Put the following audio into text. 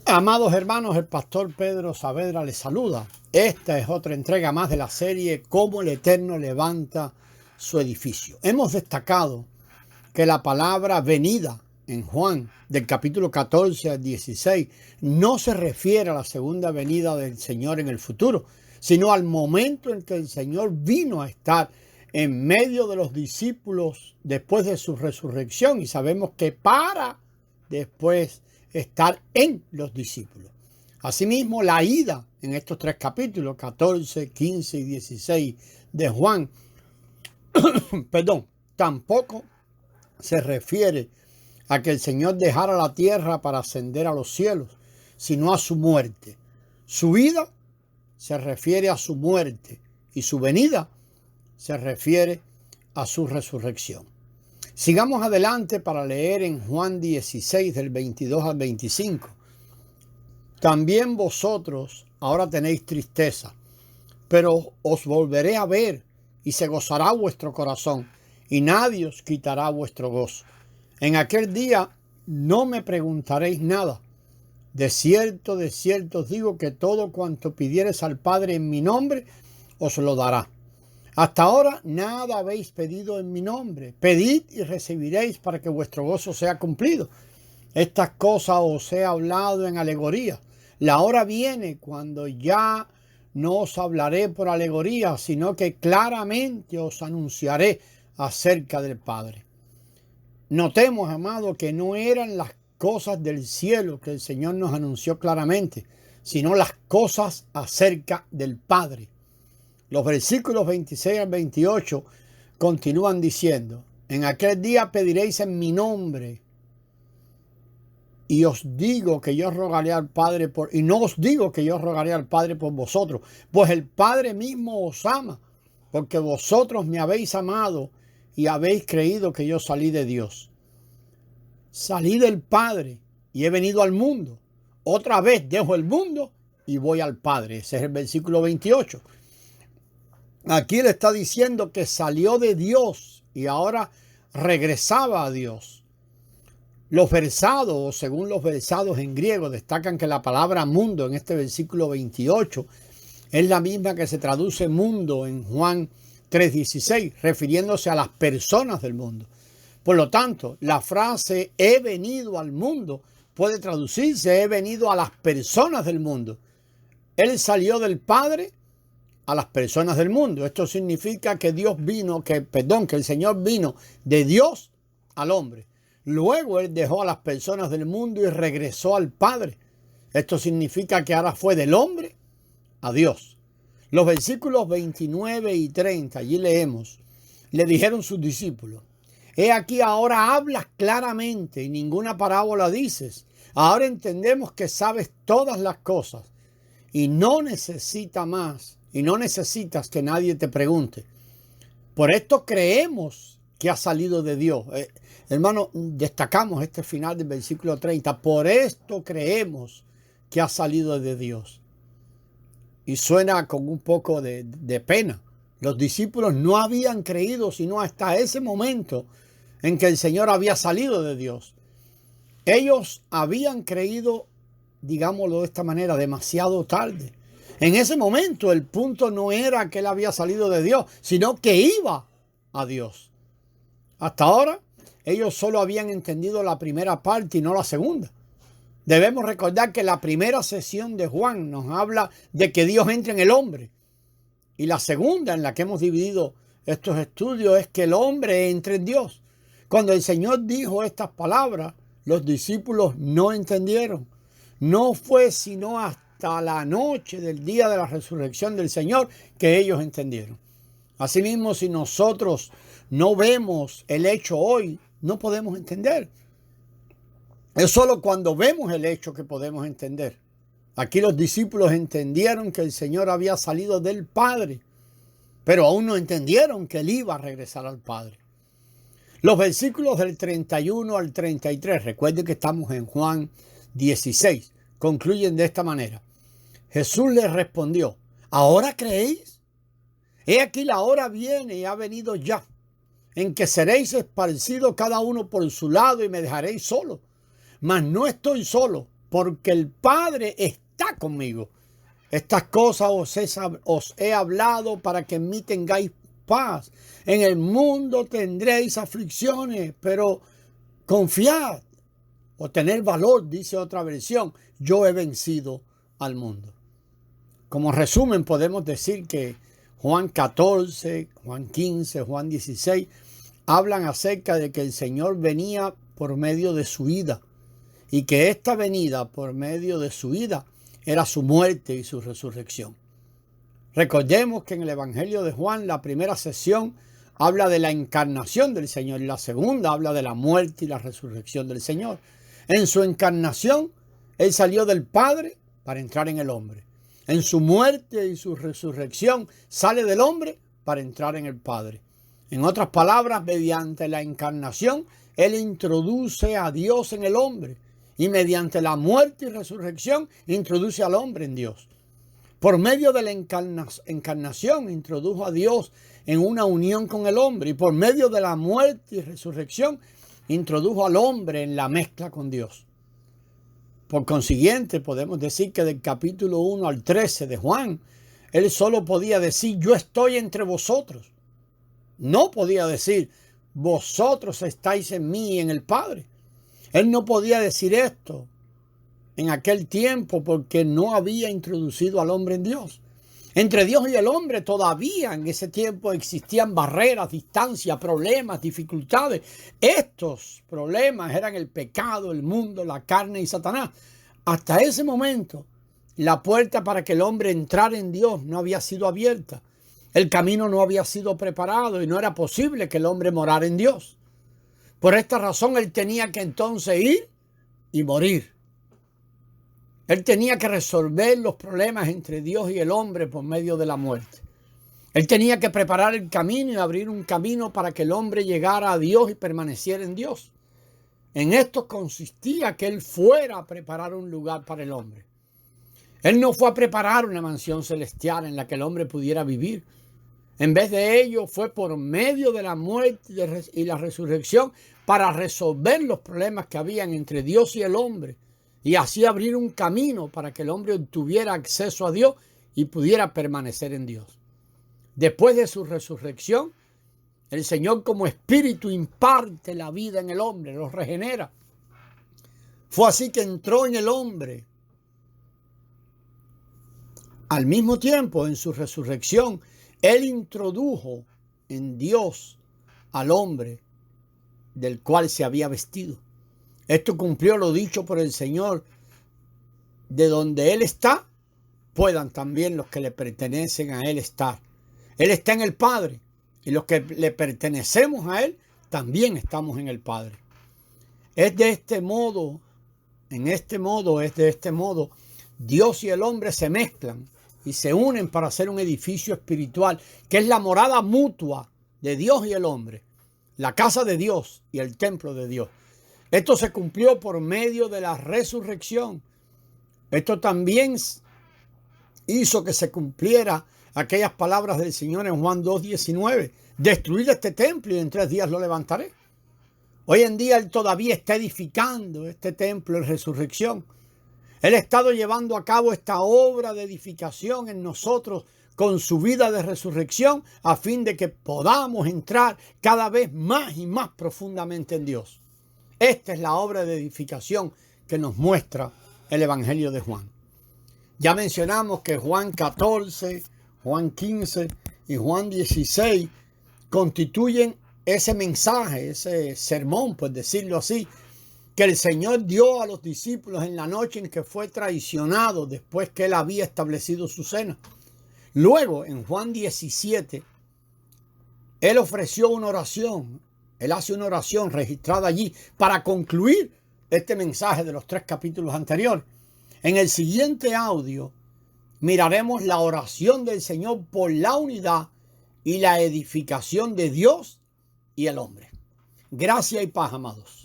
Amados hermanos, el pastor Pedro Saavedra les saluda. Esta es otra entrega más de la serie Cómo el Eterno levanta su edificio. Hemos destacado que la palabra venida en Juan del capítulo 14 al 16 no se refiere a la segunda venida del Señor en el futuro, sino al momento en que el Señor vino a estar en medio de los discípulos después de su resurrección, y sabemos que para después estar en los discípulos. Asimismo, la ida en estos tres capítulos, 14, 15 y 16 de Juan, tampoco se refiere a que el Señor dejara la tierra para ascender a los cielos, sino a su muerte. Su ida se refiere a su muerte y su venida se refiere a su resurrección. Sigamos adelante para leer en Juan 16 del 22 al 25. También vosotros ahora tenéis tristeza, pero os volveré a ver y se gozará vuestro corazón y nadie os quitará vuestro gozo. En aquel día no me preguntaréis nada. De cierto os digo que todo cuanto pidiereis al Padre en mi nombre os lo dará. Hasta ahora nada habéis pedido en mi nombre. Pedid y recibiréis para que vuestro gozo sea cumplido. Estas cosas os he hablado en alegoría. La hora viene cuando ya no os hablaré por alegoría, sino que claramente os anunciaré acerca del Padre. Notemos, amados, que no eran las cosas del cielo que el Señor nos anunció claramente, sino las cosas acerca del Padre. Los versículos 26 al 28 continúan diciendo: en aquel día pediréis en mi nombre, y os digo que yo rogaré al Padre y no os digo que yo rogaré al Padre por vosotros, pues el Padre mismo os ama, porque vosotros me habéis amado y habéis creído que yo salí de Dios. Salí del Padre y he venido al mundo. Otra vez dejo el mundo y voy al Padre. Ese es el versículo 28. Aquí le está diciendo que salió de Dios y ahora regresaba a Dios. Los versados, según los versados en griego, destacan que la palabra mundo en este versículo 28 es la misma que se traduce mundo en Juan 3:16, refiriéndose a las personas del mundo. Por lo tanto, la frase he venido al mundo puede traducirse he venido a las personas del mundo. Él salió del Padre a las personas del mundo. Esto significa que que el Señor vino de Dios al hombre. Luego Él dejó a las personas del mundo y regresó al Padre. Esto significa que ahora fue del hombre a Dios. Los versículos 29 y 30, allí leemos, le dijeron sus discípulos: he aquí ahora hablas claramente y ninguna parábola dices. Ahora entendemos que sabes todas las cosas y no necesitas que nadie te pregunte. Por esto creemos que ha salido de Dios. Hermano, destacamos este final del versículo 30. Por esto creemos que ha salido de Dios. Y suena con un poco de pena. Los discípulos no habían creído sino hasta ese momento en que el Señor había salido de Dios. Ellos habían creído, digámoslo de esta manera, demasiado tarde. En ese momento el punto no era que Él había salido de Dios, sino que iba a Dios. Hasta ahora ellos solo habían entendido la primera parte y no la segunda. Debemos recordar que la primera sesión de Juan nos habla de que Dios entra en el hombre. Y la segunda, en la que hemos dividido estos estudios, es que el hombre entre en Dios. Cuando el Señor dijo estas palabras, los discípulos no entendieron. No fue sino hasta la noche del día de la resurrección del Señor que ellos entendieron. Asimismo, si nosotros no vemos el hecho hoy, no podemos entender. Es solo cuando vemos el hecho que podemos entender. Aquí los discípulos entendieron que el Señor había salido del Padre, pero aún no entendieron que Él iba a regresar al Padre. Los versículos del 31 al 33, recuerden que estamos en Juan 16, concluyen de esta manera. Jesús les respondió: ¿ahora creéis? He aquí la hora viene y ha venido ya, en que seréis esparcidos cada uno por su lado y me dejaréis solo. Mas no estoy solo, porque el Padre está conmigo. Estas cosas os he hablado para que en mí tengáis paz. En el mundo tendréis aflicciones, pero confiad o tener valor, dice otra versión. Yo he vencido al mundo. Como resumen, podemos decir que Juan 14, Juan 15, Juan 16 hablan acerca de que el Señor venía por medio de su ida y que esta venida por medio de su ida era su muerte y su resurrección. Recordemos que en el Evangelio de Juan, la primera sesión habla de la encarnación del Señor y la segunda habla de la muerte y la resurrección del Señor. En su encarnación, Él salió del Padre para entrar en el hombre. En su muerte y su resurrección, sale del hombre para entrar en el Padre. En otras palabras, mediante la encarnación, Él introduce a Dios en el hombre. Y mediante la muerte y resurrección, introduce al hombre en Dios. Por medio de la encarnación, introdujo a Dios en una unión con el hombre. Y por medio de la muerte y resurrección, introdujo al hombre en la mezcla con Dios. Por consiguiente, podemos decir que del capítulo 1 al 13 de Juan, Él solo podía decir, yo estoy entre vosotros. No podía decir, vosotros estáis en mí y en el Padre. Él no podía decir esto en aquel tiempo porque no había introducido al hombre en Dios. Entre Dios y el hombre todavía en ese tiempo existían barreras, distancias, problemas, dificultades. Estos problemas eran el pecado, el mundo, la carne y Satanás. Hasta ese momento, la puerta para que el hombre entrara en Dios no había sido abierta. El camino no había sido preparado y no era posible que el hombre morara en Dios. Por esta razón, él tenía que entonces ir y morir. Él tenía que resolver los problemas entre Dios y el hombre por medio de la muerte. Él tenía que preparar el camino y abrir un camino para que el hombre llegara a Dios y permaneciera en Dios. En esto consistía que Él fuera a preparar un lugar para el hombre. Él no fue a preparar una mansión celestial en la que el hombre pudiera vivir. En vez de ello, fue por medio de la muerte y la resurrección para resolver los problemas que habían entre Dios y el hombre y así abrir un camino para que el hombre tuviera acceso a Dios y pudiera permanecer en Dios. Después de su resurrección, el Señor como espíritu imparte la vida en el hombre, lo regenera. Fue así que entró en el hombre. Al mismo tiempo, en su resurrección, Él introdujo en Dios al hombre del cual se había vestido. Esto cumplió lo dicho por el Señor: de donde Él está, puedan también los que le pertenecen a Él estar. Él está en el Padre y los que le pertenecemos a Él también estamos en el Padre. Es de este modo, Dios y el hombre se mezclan y se unen para hacer un edificio espiritual que es la morada mutua de Dios y el hombre, la casa de Dios y el templo de Dios. Esto se cumplió por medio de la resurrección. Esto también hizo que se cumpliera aquellas palabras del Señor en Juan 2:19. Destruid este templo y en 3 días lo levantaré. Hoy en día Él todavía está edificando este templo en resurrección. Él ha estado llevando a cabo esta obra de edificación en nosotros con su vida de resurrección a fin de que podamos entrar cada vez más y más profundamente en Dios. Esta es la obra de edificación que nos muestra el Evangelio de Juan. Ya mencionamos que Juan 14, Juan 15 y Juan 16 constituyen ese mensaje, ese sermón, por decirlo así, que el Señor dio a los discípulos en la noche en que fue traicionado después que Él había establecido su cena. Luego, en Juan 17, Él ofreció una oración. Él hace una oración registrada allí para concluir este mensaje de los 3 capítulos anteriores. En el siguiente audio miraremos la oración del Señor por la unidad y la edificación de Dios y el hombre. Gracia y paz, amados.